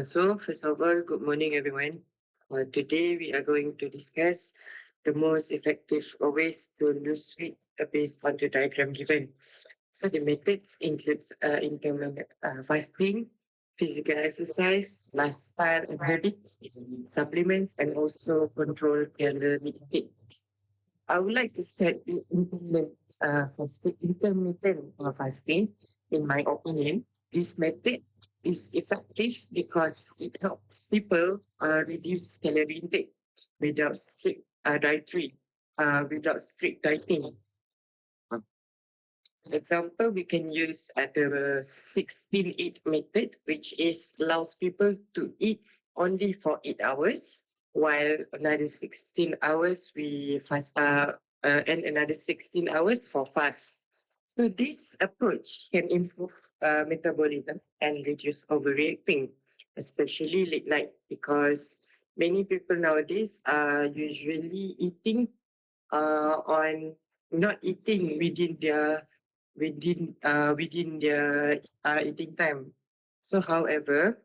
So, first of all, good morning, everyone. Today, we are going to discuss the most effective ways to lose weight based on the diagram given. So, the methods includes intermittent fasting, physical exercise, lifestyle and habits, supplements, and also control calorie intake. I would like to start with intermittent fasting. In my opinion, this method is effective because it helps people reduce calorie intake without without strict dieting. For example, we can use the 16-8 method, which is allows people to eat only for 8 hours, while another 16 hours we fast, and another 16 hours for fast. So this approach can improve metabolism and reduce overreacting, especially late night, because many people nowadays are usually eating on not eating within their eating time. So, however,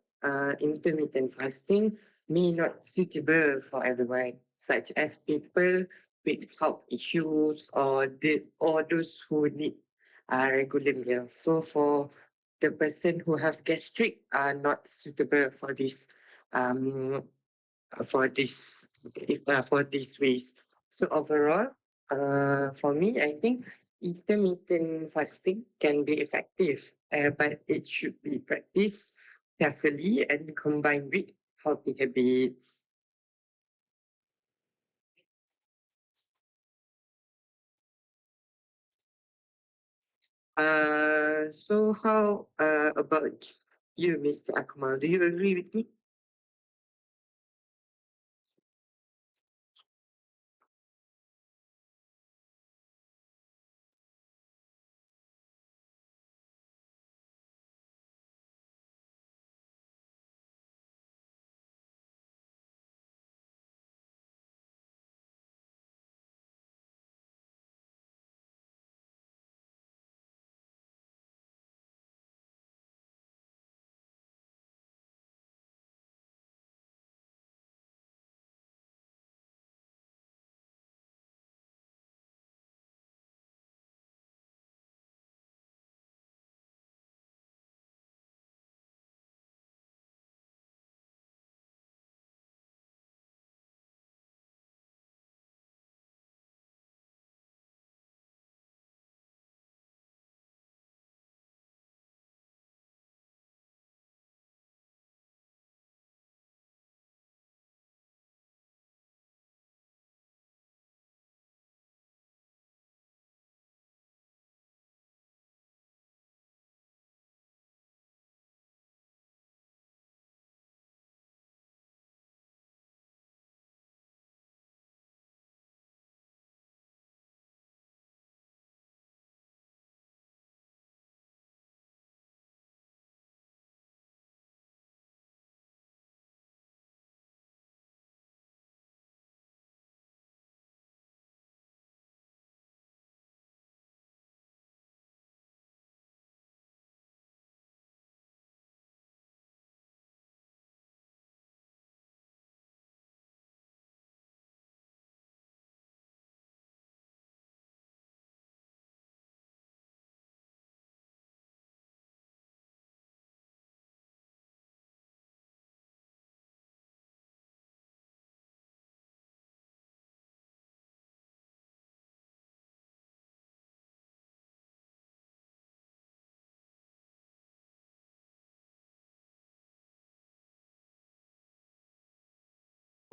intermittent fasting may not suitable for everyone, such as people with health issues or those who need regular meals. So, for the person who have gastric are not suitable um for this ways. So overall, for me, I think intermittent fasting can be effective, but it should be practiced carefully and combined with healthy habits. So how about you, Mr. Akmal? Do you agree with me?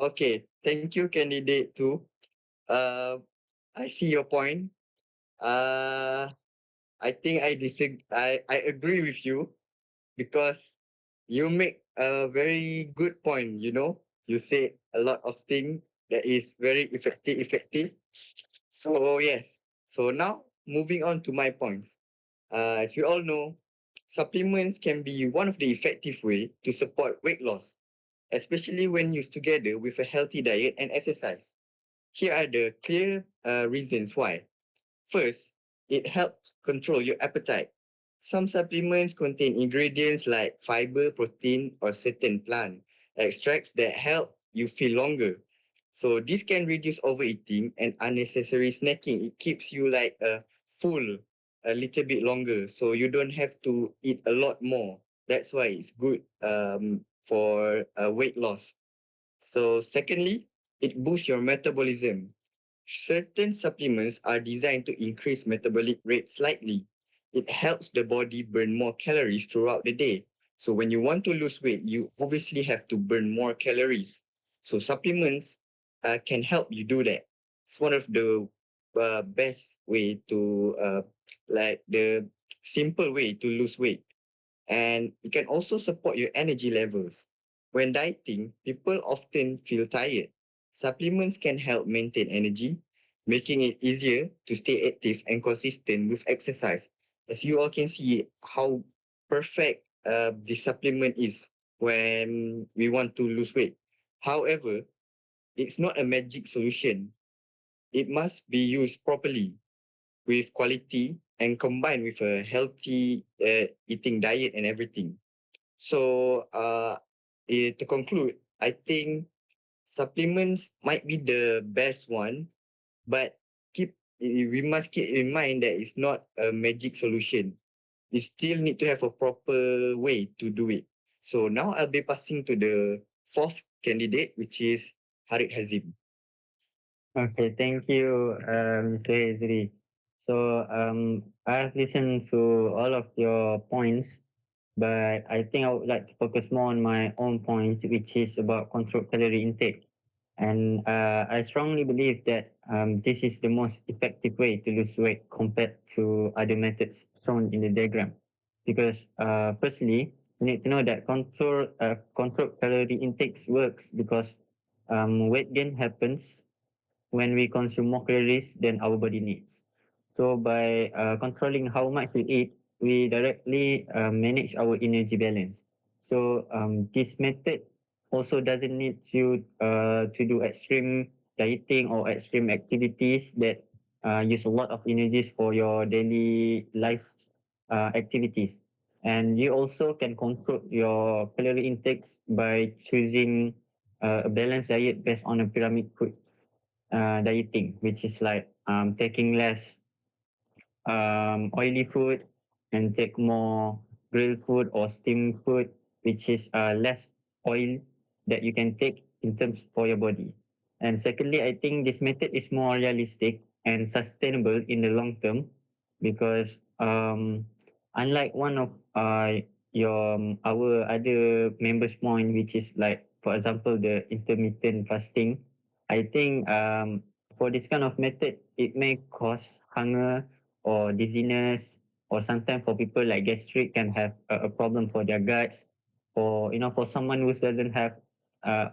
Okay, thank you, candidate two. Uh, I see your point. Uh, I think I disagree. I agree with you because you make a very good point. You say a lot of things that is very effective. So yes. So now moving on to my points. As you all know, supplements can be one of the effective way to support weight loss, especially when used together with a healthy diet and exercise. Here are the clear reasons why. First, it helps control your appetite. Some supplements contain ingredients like fiber, protein, or certain plant extracts that help you feel longer. So this can reduce overeating and unnecessary snacking. It keeps you like full a little bit longer, so you don't have to eat a lot more. That's why it's good for weight loss. So secondly, it boosts your metabolism. Certain supplements are designed to increase metabolic rate slightly. It helps the body burn more calories throughout the day. So when you want to lose weight, you obviously have to burn more calories. So supplements can help you do that. It's one of the best way to like the simple way to lose weight, and it can also support your energy levels. When dieting, people often feel tired. Supplements can help maintain energy, making it easier to stay active and consistent with exercise. As you all can see, how perfect the supplement is when we want to lose weight. However, it's not a magic solution. It must be used properly with quality and combined with a healthy eating diet and everything. So, to conclude, I think supplements might be the best one, but we must keep in mind that it's not a magic solution. You still need to have a proper way to do it. So now I'll be passing to the fourth candidate, which is Harid Hazim. Okay, thank you, Mr. Hazri. So I've listened to all of your points, but I think I would like to focus more on my own point, which is about controlled calorie intake. And I strongly believe that this is the most effective way to lose weight compared to other methods shown in the diagram. Because firstly, you need to know that controlled calorie intake works because weight gain happens when we consume more calories than our body needs. So by controlling how much we eat, we directly manage our energy balance. So this method also doesn't need you to do extreme dieting or extreme activities that use a lot of energies for your daily life activities. And you also can control your calorie intakes by choosing a balanced diet based on a pyramid dieting, which is like taking less oily food and take more grilled food or steamed food, which is less oil that you can take in terms for your body. And secondly, I think this method is more realistic and sustainable in the long term because unlike one of our other members point, which is like for example the intermittent fasting, I think for this kind of method it may cause hunger or dizziness, or sometimes for people like gastric can have a problem for their guts, or for someone who doesn't have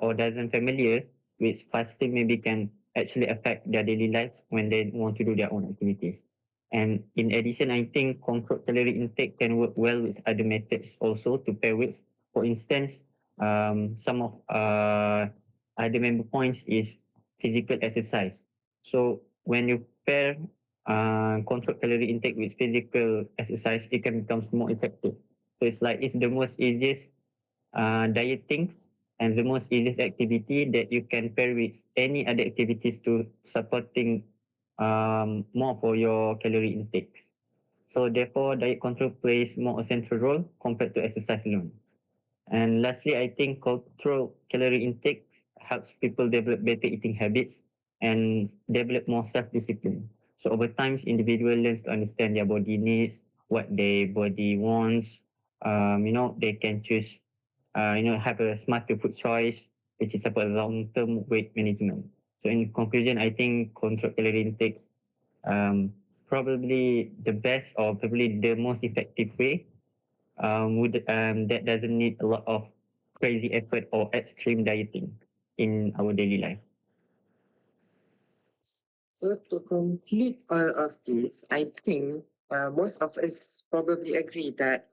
or doesn't familiar with fasting, maybe can actually affect their daily life when they want to do their own activities. And in addition, I think controlled calorie intake can work well with other methods also to pair with. For instance, some of other member points is physical exercise. So when you pair controlled calorie intake with physical exercise, it can become more effective. So it's the most easiest dieting and the most easiest activity that you can pair with any other activities to supporting more for your calorie intakes. So therefore, diet control plays more a central role compared to exercise alone. And lastly, I think control calorie intake helps people develop better eating habits and develop more self-discipline. So over time, individual learns to understand their body needs, what their body wants. They can choose, have a smarter food choice, which is about long-term weight management. So in conclusion, I think control calorie intake um, probably the best or probably the most effective way that doesn't need a lot of crazy effort or extreme dieting in our daily life. So to complete all of this, I think most of us probably agree that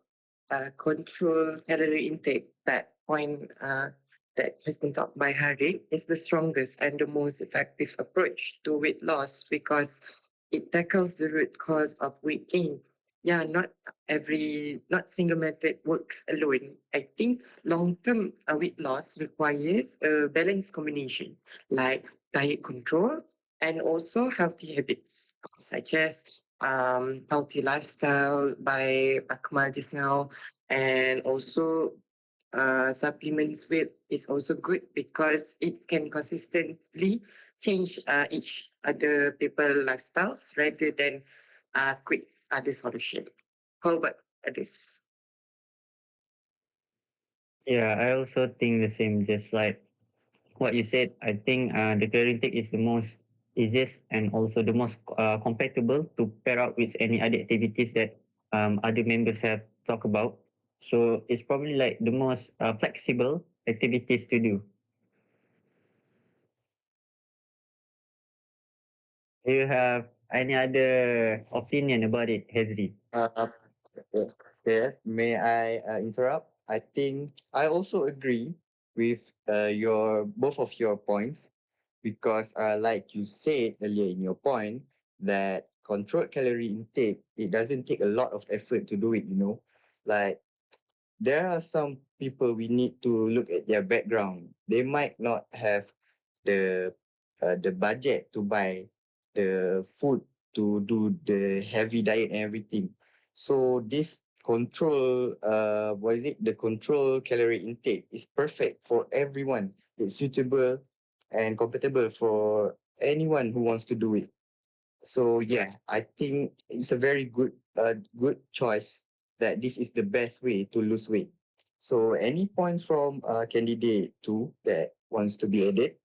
control calorie intake, that point that has been taught by Harry, is the strongest and the most effective approach to weight loss because it tackles the root cause of weight gain. yeah, not single method works alone. I think long-term weight loss requires a balanced combination like diet control and also healthy habits such as healthy lifestyle by Akmal just now, and also supplements with is also good because it can consistently change each other people lifestyles rather than quick other solution. How about this? Yeah, I also think the same. Just like what you said, I think the calorie intake is the most easiest and also the most compatible to pair up with any other activities that other members have talked about. So it's probably like the most flexible activities to do. Do you have any other opinion about it, Hezri? Uh, yeah, may I interrupt? I think I also agree with your both of your points because like you said earlier in your point that controlled calorie intake, it doesn't take a lot of effort to do it, you know. Like there are some people we need to look at their background. They might not have the the budget to buy the food to do the heavy diet and everything. So this control what is it? The control calorie intake is perfect for everyone. It's suitable and compatible for anyone who wants to do it. So yeah, I think it's a very good choice that this is the best way to lose weight. So any points from candidate two that wants to be added?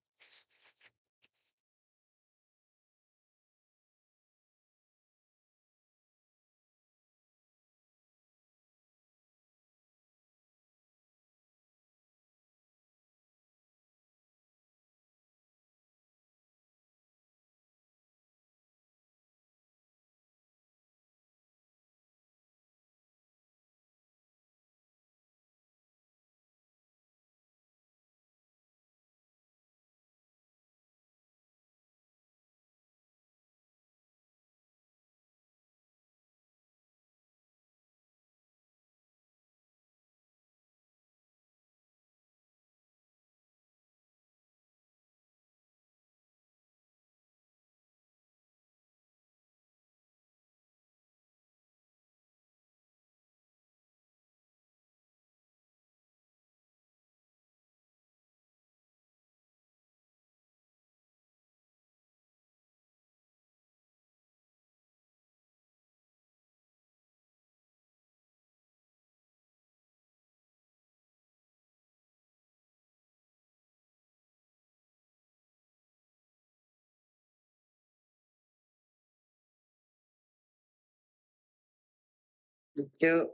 Thank you.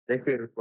Thank you.